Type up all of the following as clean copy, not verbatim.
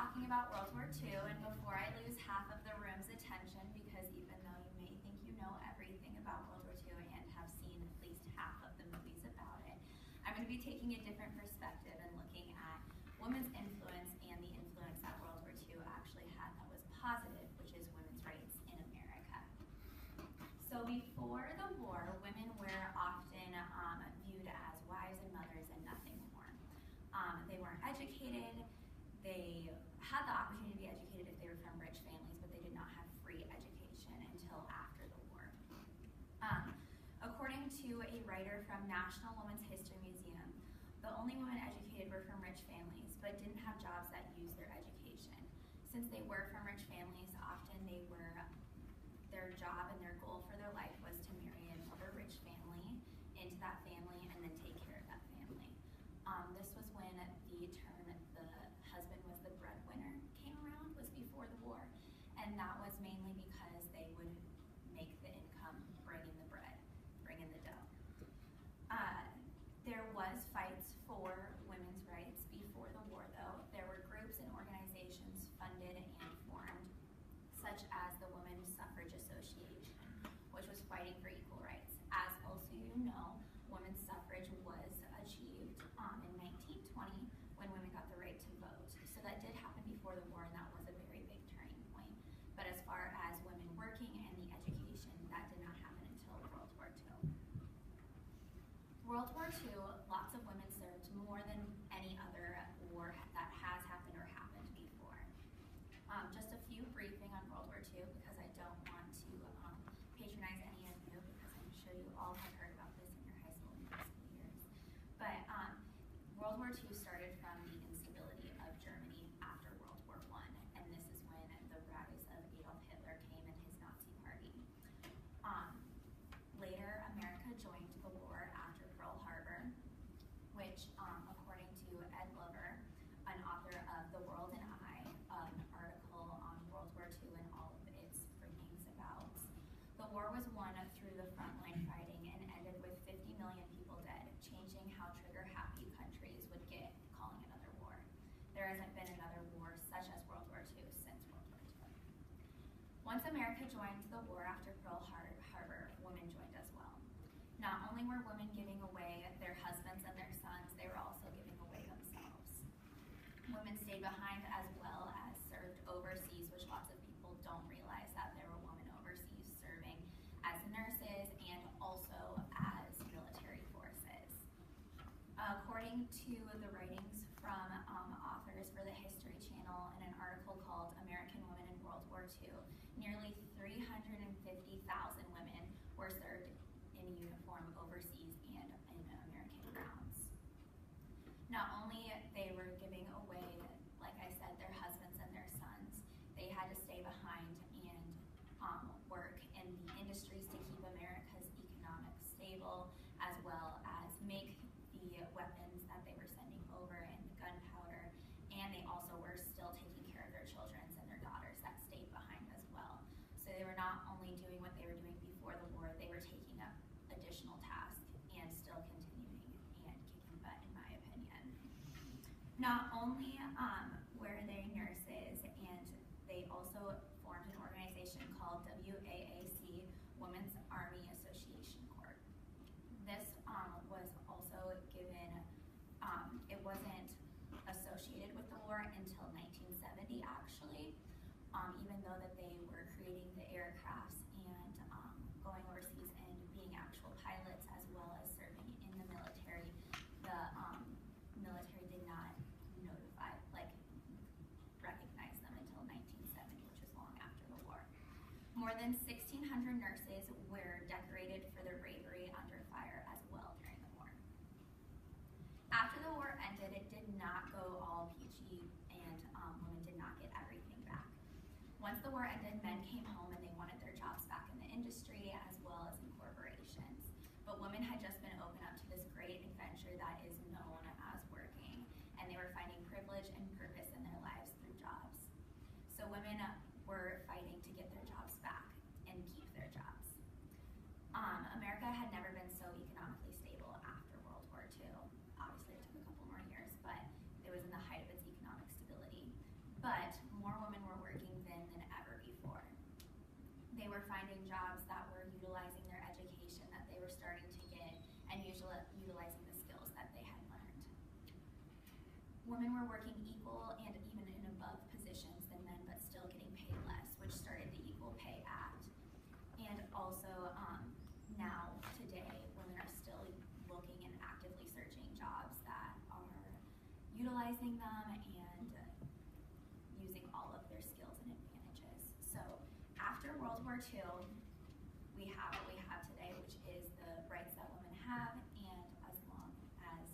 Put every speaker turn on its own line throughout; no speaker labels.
talking about World War II, and before I lose half of the room's attention, because even though you may think you know everything about World War II and have seen at least half of the movies about it, I'm going to be taking a different perspective and looking at women's influence and the influence that World War II actually had that was positive, which is women's rights in America. So before the war, women were often viewed as wives and mothers and nothing more. They weren't educated. They had the opportunity to be educated if they were from rich families, but they did not have free education until after the war. According to a writer from National Women's History Museum, the only women educated were from rich families, but didn't have jobs that used their education. Since they were from rich families, often their job and their goal for their life was to marry another rich family into that family and then take care of that family. This was when the term the husband was the breadwinner came around, was before the war, and that was mainly because they would make the income, bring in the bread, bring in the dough. There was fights for women's rights before the war, though. There were groups and organizations funded and formed, such as the Women's Suffrage Association, which was fighting for equal rights. As most of you know, women's suffrage was achieved in 1920 when women got the right to vote. So that did happen before the war, and that was a very big turning point. But as far as women working and the education, that did not happen until World War II. World War II, lots of women served more than any other war that has happened or happened before. Just a few briefing on World War II, because I don't want to patronize any of you, because I'm sure you all have heard about this in your high school and middle school years. But World War II started from the instability of Germany after World War I, and this is when the rise of Adolf Hitler came and his Nazi party. Later, America joined the war after Pearl Harbor, which, according to Ed Lover, an author of The World and I, an article on World War II and all of its bringings about, the war was won through the frontline fighting and ended with 50 million people dead, changing how trigger-happy countries would get calling another war. There hasn't been another war such as World War II since World War II. Once America joined the war after Pearl Harbor, women joined as well. Not only were women giving away their husbands and their sons, they were also giving away themselves. Women stayed behind as well as served overseas, which lots of people don't realize that there were women overseas serving as nurses and also as military forces. According to the writings from authors for the History Channel in an article called American Women in World War II, nearly 350,000 women were served in uniform overseas and in American grounds. Not only they were giving away, like I said, their husbands and their sons, they had to stay behind and work in the industries to keep America's economics stable, as well as make the weapons that they were sending over and the gunpowder, and they also were still taking care of their children and their daughters that stayed behind as well. So they were not only doing what they were doing before the war, they were taking up additional tasks and still continuing and kicking butt, in my opinion. Not only were they nurses, and they also formed an organization called WAAC, Women's Army Association Corps. This was also given, it wasn't associated with the war until 1970 actually, even though that they were creating the aircrafts and going overseas and being actual pilots as well as serving in the military. The military did not recognize them until 1970, which was long after the war. More than 1,600 nurses were decorated for their bravery under fire as well during the war. After the war ended, it did not go all peachy, and women did not get everything back. Once the war ended, men came home and they wanted their jobs back in the industry as well as in corporations. But women had just been opened up to this great adventure that is known as working, and they were finding privilege and purpose in their lives through jobs. So women were fighting to get their jobs back and keep their jobs. America had never been so economically stable after World War II. Obviously, it took a couple more years, but it was in the height of its economic stability. But they were finding jobs that were utilizing their education that they were starting to get and utilizing the skills that they had learned. Women were working equal and even in above positions than men, but still getting paid less, which started the Equal Pay Act. And also, now, today, women are still looking and actively searching jobs that are utilizing them and using all of their skills and advantages. So, after World War II, we have what we have today, which is the rights that women have, and as long as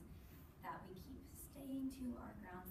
that we keep staying to our grounds